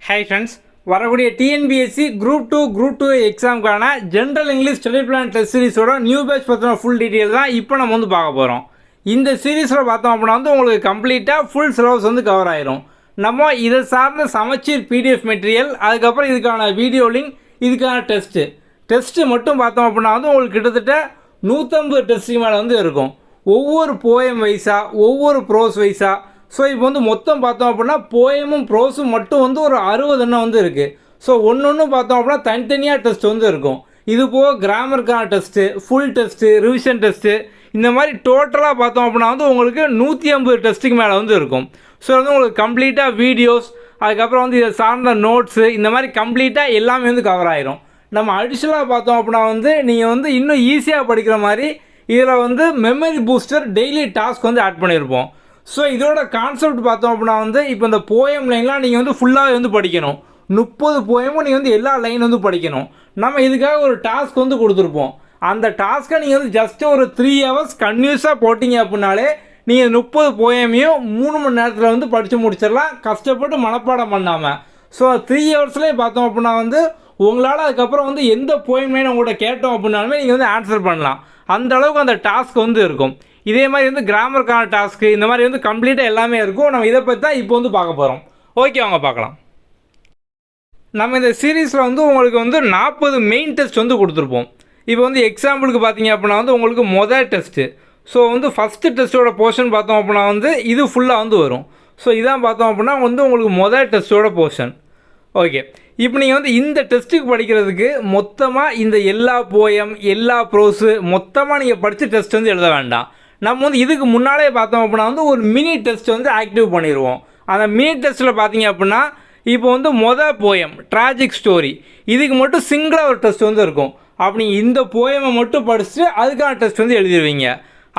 Hi friends, வரக்கூடிய TNPSC group 2 எக்ஸாமுக்கான general English study plan test சீரிஸோட நியூ பேட்ச் பற்றின ஃபுல் டீட்டெயில் தான் இப்போ நம்ம வந்து பார்க்க போகிறோம். இந்த சீரீஸில் பார்த்தோம் அப்படின்னா வந்து உங்களுக்கு கம்ப்ளீட்டாக ஃபுல் சிலபஸ் வந்து கவர் ஆயிரும். நம்ம இதை சார்ந்த சமச்சீர் பிடிஎஃப் மெட்டீரியல், அதுக்கப்புறம் இதுக்கான வீடியோ லிங்க், இதுக்கான டெஸ்ட்டு மட்டும் பார்த்தோம் அப்படின்னா வந்து உங்களுக்கு கிட்டத்தட்ட 150 டெஸ்ட்டுக்கு மேலே வந்து இருக்கும். ஒவ்வொரு போயம் வைஸாக, ஒவ்வொரு ப்ரோஸ் வைஸாக. ஸோ இப்போ வந்து மொத்தம் பார்த்தோம் அப்படின்னா போயமும் ப்ரோஸும் மட்டும் வந்து ஒரு 60 எண்ணம் வந்து இருக்குது. ஸோ ஒன்று பார்த்தோம் அப்படின்னா தனித்தனியாக டெஸ்ட் வந்து இருக்கும். இது போக கிராமருக்கான test, full test, revision test, இந்த மாதிரி டோட்டலாக பார்த்தோம் அப்படின்னா வந்து உங்களுக்கு 150 டெஸ்ட்டுக்கு மேலே வந்து இருக்கும். ஸோ வந்து உங்களுக்கு கம்ப்ளீட்டாக வீடியோஸ், அதுக்கப்புறம் வந்து இதை சார்ந்த நோட்ஸு, இந்த மாதிரி கம்ப்ளீட்டாக எல்லாமே வந்து கவர் ஆயிரும். நம்ம அடிஷ்னலாக பார்த்தோம் அப்படின்னா வந்து நீங்கள் வந்து இன்னும் ஈஸியாக படிக்கிற மாதிரி இதில் வந்து மெமரி பூஸ்டர் டெய்லி டாஸ்க் வந்து ஆட் பண்ணியிருப்போம். ஸோ இதோட கான்செப்ட் பார்த்தோம் அப்படின்னா வந்து இப்போ இந்த போயம் லைன்லாம் நீங்கள் வந்து ஃபுல்லாக வந்து படிக்கணும். 30 போயமும் நீங்கள் வந்து எல்லா லைன் வந்து படிக்கணும். நம்ம இதுக்காக ஒரு டாஸ்க் வந்து கொடுத்துருப்போம். அந்த டாஸ்க்கை நீங்கள் வந்து ஜஸ்ட்டு ஒரு 3 ஹவர்ஸ் கன்டினியூஸாக போட்டிங்க அப்படின்னாலே நீங்கள் 30 போயமையும் 3 மணி நேரத்தில் வந்து படித்து முடிச்சிடலாம், கஷ்டப்பட்டு மனப்பாடம் பண்ணாமல். ஸோ 3 ஹவர்ஸ்லேயே பார்த்தோம் அப்படின்னா வந்து உங்களால் அதுக்கப்புறம் வந்து எந்த போயம் லைன் உங்கள்கிட்ட கேட்டோம் அப்படின்னாலுமே நீங்கள் வந்து ஆன்சர் பண்ணலாம். அந்த அளவுக்கு அந்த டாஸ்க் வந்து இருக்கும். இதே மாதிரி வந்து கிராமருக்கான டாஸ்க்கு, இந்த மாதிரி வந்து கம்ப்ளீட்டாக எல்லாமே இருக்கும். நம்ம இதை பற்றி தான் இப்போ வந்து பார்க்க போகிறோம். ஓகே, வாங்க பார்க்கலாம். நம்ம இந்த சீரீஸில் வந்து உங்களுக்கு வந்து 40 மெயின் டெஸ்ட் வந்து கொடுத்துருப்போம். இப்போ வந்து எக்ஸாம்பிளுக்கு பார்த்தீங்க அப்படின்னா வந்து உங்களுக்கு மொதல் டெஸ்ட்டு. ஸோ வந்து ஃபஸ்ட்டு டெஸ்ட்டோட போர்ஷன் பார்த்தோம் அப்படின்னா வந்து இது ஃபுல்லாக வந்து வரும். ஸோ இதான் பார்த்தோம் அப்படின்னா வந்து உங்களுக்கு மொதல் டெஸ்ட்டோட போர்ஷன். ஓகே, இப்போ நீங்கள் வந்து இந்த டெஸ்ட்டுக்கு படிக்கிறதுக்கு மொத்தமாக இந்த எல்லா போயம், எல்லா ப்ரோஸு மொத்தமாக நீங்கள் படித்து டெஸ்ட் வந்து எழுத வேண்டாம். நம்ம வந்து இதுக்கு முன்னாலே பார்த்தோம் அப்படின்னா வந்து ஒரு மினி டெஸ்ட் வந்து ஆக்டிவ் பண்ணிடுவோம். அந்த மினி டெஸ்ட்டில் பார்த்தீங்க அப்படின்னா இப்போ வந்து மொதல் போயம் ட்ராஜிக் ஸ்டோரி, இதுக்கு மட்டும் சிங்கிளாக ஒரு டெஸ்ட் வந்து இருக்கும். அப்படி இந்த போயமை மட்டும் படிச்சுட்டு அதுக்கான டெஸ்ட் வந்து எழுதிடுவீங்க.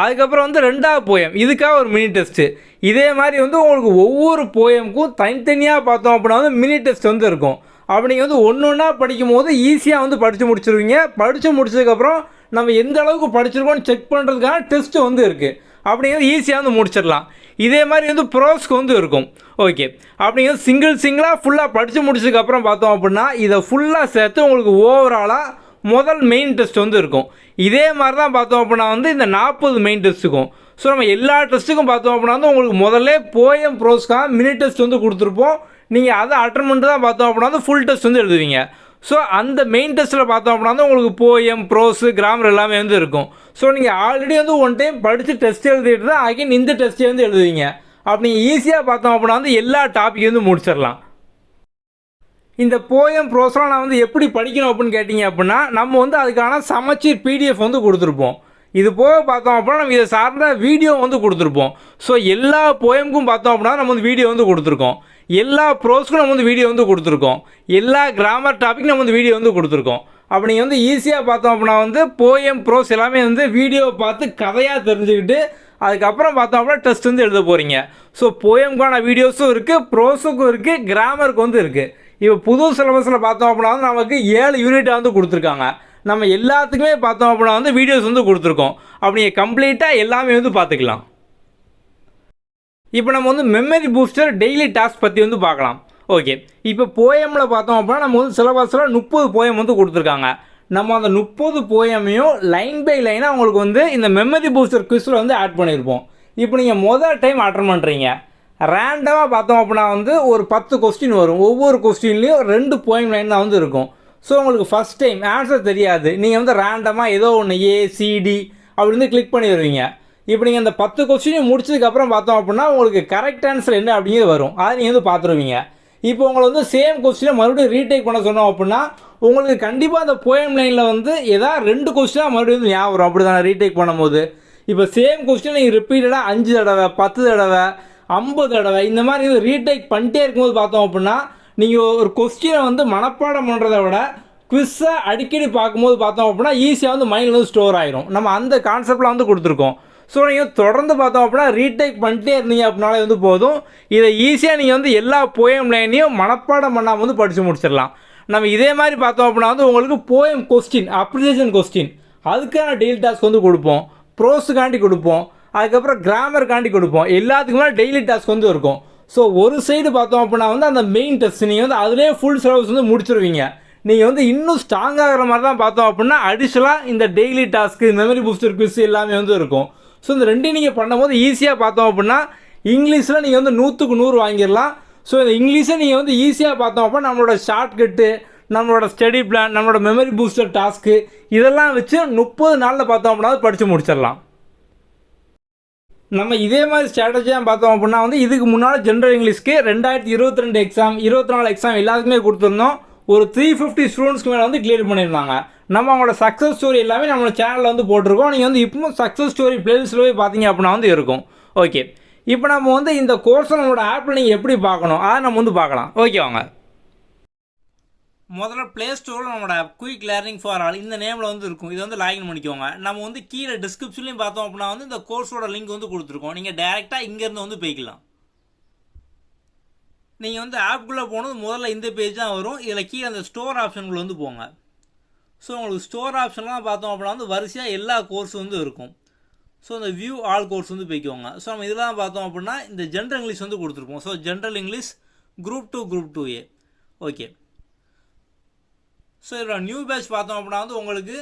அதுக்கப்புறம் வந்து 2வது போயம், இதுக்காக ஒரு மினி டெஸ்ட்டு. இதே மாதிரி வந்து உங்களுக்கு ஒவ்வொரு போயமுக்கும் தனித்தனியாக பார்த்தோம் அப்படின்னா வந்து மினி டெஸ்ட் வந்து இருக்கும். அப்படி நீங்கள் வந்து ஒன்று ஒன்றா படிக்கும் போது ஈஸியாக வந்து படித்து முடிச்சிருவீங்க. படித்து முடிச்சதுக்கப்புறம் நம்ம எந்த அளவுக்கு படிச்சிருக்கோன்னு செக் பண்ணுறதுக்கான டெஸ்ட்டு வந்து இருக்குது. அப்படிங்கிறது ஈஸியாக வந்து முடிச்சிடலாம். இதே மாதிரி வந்து ப்ரோஸ்க்கு வந்து இருக்கும். ஓகே, அப்படிங்கிறது சிங்கிளாக ஃபுல்லாக படித்து முடிச்சதுக்கப்புறம் பார்த்தோம் அப்படின்னா இதை ஃபுல்லாக சேர்த்து உங்களுக்கு ஓவராலாக முதல் மெயின் டெஸ்ட் வந்து இருக்கும். இதே மாதிரி தான் பார்த்தோம் அப்படின்னா வந்து இந்த 40 மெயின் டெஸ்ட்டுக்கும். ஸோ நம்ம எல்லா டெஸ்ட்டுக்கும் பார்த்தோம் அப்படின்னா வந்து உங்களுக்கு முதல்ல போயம் ப்ரோஸ்க்காக மினி டெஸ்ட் வந்து கொடுத்துருப்போம். நீங்கள் அதை அட்டன் பண்ணிட்டு தான் பார்த்தோம் அப்படின்னா வந்து ஃபுல் டெஸ்ட் வந்து எழுதுவீங்க. ஸோ அந்த மெயின் டெஸ்ட்டில் பார்த்தோம் அப்படின்னா வந்து உங்களுக்கு போயம், ப்ரோஸு, கிராமர் எல்லாமே வந்து இருக்கும். ஸோ நீங்கள் ஆல்ரெடி வந்து ஒன் டைம் படித்து டெஸ்ட் எழுதிட்டு தான் அகைன் இந்த டெஸ்ட்டே வந்து எழுதுவீங்க. அப்படி ஈஸியாக பார்த்தோம் அப்படின்னா வந்து எல்லா டாப்பிக்கையும் வந்து முடிச்சிடலாம். இந்த போயம், ப்ரோஸ்லாம் நான் வந்து எப்படி படிக்கணும் அப்படின்னு கேட்டிங்க அப்படின்னா நம்ம வந்து அதுக்கான சமச்சீர் பிடிஎஃப் வந்து கொடுத்துருப்போம். இது போக பார்த்தோம் அப்படின்னா நம்ம இதை சார்ந்த வீடியோ வந்து கொடுத்துருப்போம். ஸோ எல்லா போயமுக்கும் பார்த்தோம் அப்படின்னா நம்ம வந்து வீடியோ வந்து கொடுத்துருக்கோம். எல்லா ப்ரோஸ்க்கும் நம்ம வந்து வீடியோ வந்து கொடுத்துருக்கோம். எல்லா கிராமர் டாபிக் நம்ம வந்து வீடியோ வந்து கொடுத்துருக்கோம். அப்படி நீங்கள் வந்து ஈஸியாக பார்த்தோம் அப்படின்னா வந்து போயம், ப்ரோஸ் எல்லாமே வந்து வீடியோவை பார்த்து கதையாக தெரிஞ்சுக்கிட்டு அதுக்கப்புறம் பார்த்தோம் அப்படின்னா டெஸ்ட் வந்து எழுத போகிறீங்க. ஸோ போயமுக்கான வீடியோஸும் இருக்குது, ப்ரோஸுக்கும் இருக்குது, கிராமருக்கு வந்து இருக்குது. இப்போ புது சிலபஸில் பார்த்தோம் அப்படின்னா வந்து நமக்கு 7 யூனிட்டாக வந்து கொடுத்துருக்காங்க. நம்ம எல்லாத்துக்குமே பார்த்தோம் அப்படின்னா வந்து வீடியோஸ் வந்து கொடுத்துருக்கோம். அப்படி கம்ப்ளீட்டாக எல்லாமே வந்து பார்த்துக்கலாம். இப்போ நம்ம வந்து மெமரி பூஸ்டர் டெய்லி டாஸ்க் பற்றி வந்து பார்க்கலாம். ஓகே, இப்போ போயமில் பார்த்தோம் அப்படின்னா நம்ம வந்து சிலபஸில் 30 போயம் வந்து கொடுத்துருக்காங்க. நம்ம அந்த 30 போயமையும் லைன் பை லைனாக அவங்களுக்கு வந்து இந்த மெமரி பூஸ்டர் குவிஸில் வந்து ஆட் பண்ணியிருப்போம். இப்போ நீங்கள் முதல் டைம் அட்டன் பண்ணுறீங்க, ரேண்டமாக பார்த்தோம் அப்படின்னா வந்து ஒரு 10 கொஸ்டின் வரும். ஒவ்வொரு கொஸ்டின்லேயும் 2 போயம் லைன் தான் வந்து இருக்கும். ஸோ உங்களுக்கு ஃபஸ்ட் டைம் ஆன்சர் தெரியாது, நீங்கள் வந்து ரேண்டமாக ஏதோ ஒன்று ஏசிடி அப்படி வந்து கிளிக் பண்ணி வருவீங்க. இப்போ நீங்கள் அந்த 10 கொஸ்டினையும் முடிச்சதுக்கப்புறம் பார்த்தோம் அப்படின்னா உங்களுக்கு கரெக்ட் ஆன்சர் என்ன அப்படிங்கிறது வரும். அதை நீங்கள் வந்து பார்த்துருவீங்க. இப்போ உங்களை வந்து சேம் கொஸ்டினை மறுபடியும் ரீடேக் பண்ண சொன்னோம் அப்படின்னா உங்களுக்கு கண்டிப்பாக அந்த போயம் லைனில் வந்து ஏதாவது 2 கொஸ்டினாக மறுபடியும் வந்து ஞாபகம் வரும். அப்படி தானே ரீடேக் பண்ணும்போது இப்போ சேம் கொஸ்டின் நீங்கள் ரிப்பீட்டடாக 5 தடவை, 10 தடவை, 50 தடவை இந்த மாதிரி வந்து ரீடேக் பண்ணிட்டே இருக்கும்போது பார்த்தோம் அப்படின்னா நீங்கள் ஒரு கொஸ்டினை வந்து மனப்பாடம் பண்ணுறதை விட குவிஸை அடிக்கடி பார்க்கும்போது பார்த்தோம் அப்படின்னா ஈஸியாக வந்து மைண்டில் வந்து ஸ்டோர் ஆகிரும். நம்ம அந்த கான்செப்டில் வந்து கொடுத்துருக்கோம். ஸோ நீங்கள் தொடர்ந்து பார்த்தோம் அப்படின்னா ரீடேக் பண்ணிட்டே இருந்தீங்க அப்படின்னாலே வந்து போதும். இதை ஈஸியாக நீங்கள் வந்து எல்லா போயம் லைனையும் மனப்பாடம் பண்ணாமல் வந்து படித்து முடிச்சிடலாம். நம்ம இதே மாதிரி பார்த்தோம் அப்படின்னா வந்து உங்களுக்கு போயம் கொஸ்டின், அப்ரிசியேஷன் கொஸ்டின், அதுக்கான டெய்லி டாஸ்க் வந்து கொடுப்போம். ப்ரோஸுக்காண்டி கொடுப்போம், அதுக்கப்புறம் கிராமருக்காண்டி கொடுப்போம். எல்லாத்துக்குமே டெய்லி டாஸ்க் வந்து இருக்கும். ஸோ ஒரு சைடு பார்த்தோம் அப்படின்னா வந்து அந்த மெயின் டெஸ்ட் நீங்கள் வந்து அதிலே ஃபுல் சிலபஸ் வந்து முடிச்சிருவீங்க. நீங்கள் வந்து இன்னும் ஸ்ட்ராங் ஆகிற மாதிரி தான் பார்த்தோம் அப்படின்னா அடிஷ்னலாக இந்த daily task memory booster quiz எல்லாமே வந்து இருக்கும். ஸோ இந்த ரெண்டையும் நீங்கள் பண்ணும்போது ஈஸியாக பார்த்தோம் அப்படின்னா இங்கிலீஷில் நீங்கள் வந்து 100க்கு 100 வாங்கிடலாம். ஸோ இந்த இங்கிலீஷை நீங்கள் வந்து ஈஸியாக பார்த்தோம் அப்படின்னா நம்மளோட ஷார்ட்கட்டு, நம்மளோட ஸ்டடி பிளான், நம்மளோட மெமரி பூஸ்டர் டாஸ்க்கு இதெல்லாம் வச்சு 30 நாளில் பார்த்தோம் அப்படின்னா படித்து முடிச்சிடலாம். நம்ம இதே மாதிரி ஸ்ட்ராட்டஜியாக பார்த்தோம் அப்படின்னா வந்து இதுக்கு முன்னால் ஜென்ரல் இங்கிலீஷ்க்கு 2022 எக்ஸாம் 24 எக்ஸாம் எல்லாத்துக்குமே கொடுத்துருந்தோம். ஒரு 350 ஸ்டூடெண்ட்ஸ்க்கு மேலே வந்து கிளியர் பண்ணியிருந்தாங்க. நம்ம அவங்களோட சக்ஸஸ் ஸ்டோரி எல்லாமே நம்மளோட சேனலில் வந்து போட்டிருக்கோம். நீங்கள் வந்து இப்பவும் சக்ஸஸ் ஸ்டோரி பிளேலிஸ்ட்டில் போய் பார்த்தீங்க அப்படின்னா வந்து இருக்கும். ஓகே, இப்போ நம்ம வந்து இந்த கோர்ஸை நம்மளோட ஆப்பில் நீங்கள் எப்படி பார்க்கணும் அதை நம்ம வந்து பார்க்கலாம். ஓகே வாங்க. முதல்ல ப்ளே ஸ்டோரில் நம்மளோட குயிக் லேர்னிங் ஃபார் ஆல் இந்த நேமில் வந்து இருக்கும். இது வந்து லாகின் பண்ணிக்கோங்க. நம்ம வந்து கீழே டிஸ்கிரிப்ஷன்லையும் பார்த்தோம் அப்படின்னா வந்து இந்த கோர்ஸோட லிங்க் வந்து கொடுத்துருக்கோம். நீங்கள் டேரெக்டாக இங்கேருந்து வந்து போய்க்கலாம். நீங்கள் வந்து ஆப்புக்குள்ளே போனது முதல்ல இந்த பேஜ் தான் வரும். இதில் கீழே அந்த ஸ்டோர் ஆப்ஷனுக்குள்ளே வந்து போங்க. ஸோ உங்களுக்கு ஸ்டோர் ஆப்ஷன்லாம் பார்த்தோம் அப்படின்னா வந்து வரிசையாக எல்லா கோர்ஸ் வந்து இருக்கும். ஸோ இந்த வியூ ஆல் கோர்ஸ் வந்து போய்க்கோங்க. ஸோ நம்ம இதெல்லாம் பார்த்தோம் அப்படின்னா இந்த ஜென்ரல் இங்கிலீஷ் வந்து கொடுத்துருப்போம். So general English group 2 group 2A. Okay, so இதில் நியூ பேட்ச் பார்த்தோம் அப்படின்னா வந்து உங்களுக்கு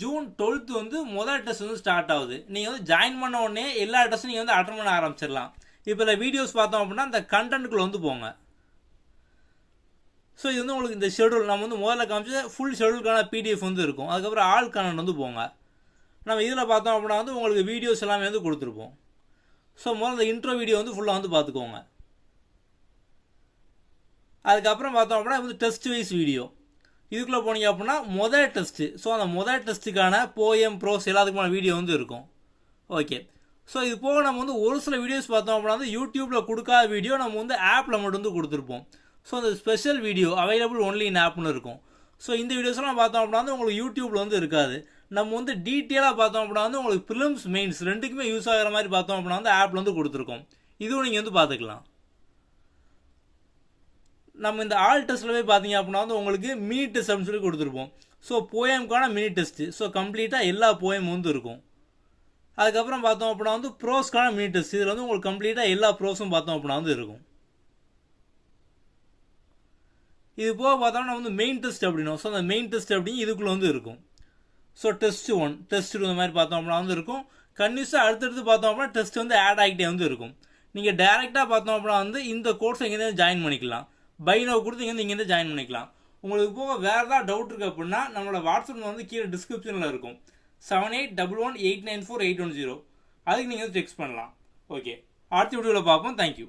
June 12th வந்து முதல் டெஸ்ட் வந்து ஸ்டார்ட் ஆகுது. நீங்கள் வந்து ஜாயின் பண்ண உடனே எல்லா டெஸ்ட்டும் நீங்கள் வந்து அட்டன் பண்ண ஆரம்பிச்சிடலாம். இப்போ இந்த வீடியோஸ் பார்த்தோம் அப்படின்னா இந்த கண்டென்ட்டுக்குள்ளே வந்து போங்க. ஸோ இது வந்து உங்களுக்கு இந்த ஷெடியூல் நம்ம வந்து முதல்ல காமிச்சு ஃபுல் ஷெடியூலுக்கான PDF வந்து இருக்கும். அதுக்கப்புறம் ஆல் கண்டென்ட் வந்து போங்க. நம்ம இதில் பார்த்தோம் அப்படின்னா வந்து உங்களுக்கு வீடியோஸ் எல்லாமே வந்து கொடுத்துருப்போம். ஸோ முதல்ல இந்த இன்ட்ரோ வீடியோ வந்து ஃபுல்லாக வந்து பார்த்துக்கோங்க. அதுக்கப்புறம் பார்த்தோம் அப்படின்னா வந்து டெஸ்ட் வைஸ் வீடியோ இதுக்குள்ளே போனீங்க அப்படின்னா முதல் டெஸ்ட்டு. ஸோ அந்த முதல் டெஸ்ட்டுக்கான போயம் ப்ரோஸ் எல்லாத்துக்குமான வீடியோ வந்து இருக்கும். ஓகே, ஸோ இது போக நம்ம வந்து ஒரு சில வீடியோஸ் பார்த்தோம் அப்படின்னா வந்து யூடியூப்பில் கொடுக்காத வீடியோ நம்ம வந்து ஆப்பில் மட்டும் வந்து கொடுத்துருப்போம். ஸோ அந்த special video available only in ஆப்னு இருக்கும். ஸோ இந்த வீடியோஸ்லாம் பார்த்தோம் அப்படின்னா வந்து உங்களுக்கு யூடியூப்பில் வந்து இருக்காது. நம்ம வந்து டீட்டெயிலாக பார்த்தோம் அப்படின்னா வந்து உங்களுக்கு ப்ரிலிம்ஸ் மெயின்ஸ் ரெண்டுக்குமே யூஸ் ஆகிற மாதிரி பார்த்தோம் அப்படின்னா வந்து ஆப்பில் வந்து கொடுத்துருக்கோம். இதுவும் நீங்கள் வந்து பார்த்துக்கலாம். நம்ம இந்த ஆல் டெஸ்ட்டில் போய் பார்த்தீங்க அப்படின்னா வந்து உங்களுக்கு மினி டெஸ்ட் அப்படின்னு சொல்லி கொடுத்துருப்போம். ஸோ போயம்க்கான மினி டெஸ்ட்டு. ஸோ கம்ப்ளீட்டாக எல்லா போயம் வந்து இருக்கும். அதுக்கப்புறம் பார்த்தோம் அப்படின்னா வந்து ப்ரோஸ்க்கான மினி டெஸ்ட். இதில் வந்து உங்களுக்கு கம்ப்ளீட்டாக எல்லா ப்ரோஸும் பார்த்தோம் அப்படின்னா வந்து இருக்கும். இது போக பார்த்தோம்னா வந்து மெயின் டெஸ்ட் அப்படின்னும். ஸோ அந்த மெயின் டெஸ்ட் அப்படின்னு இதுக்குள்ளே வந்து இருக்கும். ஸோ டெஸ்ட் 1 டெஸ்ட் 2 இந்த மாதிரி பார்த்தோம் அப்படின்னா வந்து இருக்கும். கன்யூஸாக அடுத்தடுத்து பார்த்தோம் அப்படின்னா டெஸ்ட் வந்து ஆட் ஆகிட்டே வந்து இருக்கும். நீங்கள் டேரெக்டாக பார்த்தோம் அப்படின்னா வந்து இந்த கோர்ஸை இங்கேருந்து ஜாயின் பண்ணிக்கலாம். பை நோ கொடுத்து இங்கேருந்து ஜாயின் பண்ணிக்கலாம். உங்களுக்கு போக வேறு ஏதாவது டவுட் இருக்குது அப்படின்னா நம்மளோட வாட்ஸ்அப் வந்து கீழே டிஸ்கிரிப்ஷனில் இருக்கும். 7811894810 அதுக்கு நீங்கள் வந்து டெக்ஸ்ட் பண்ணலாம். ஓகே, அடுத்த வீடியோவில் பார்ப்போம். தேங்க்யூ.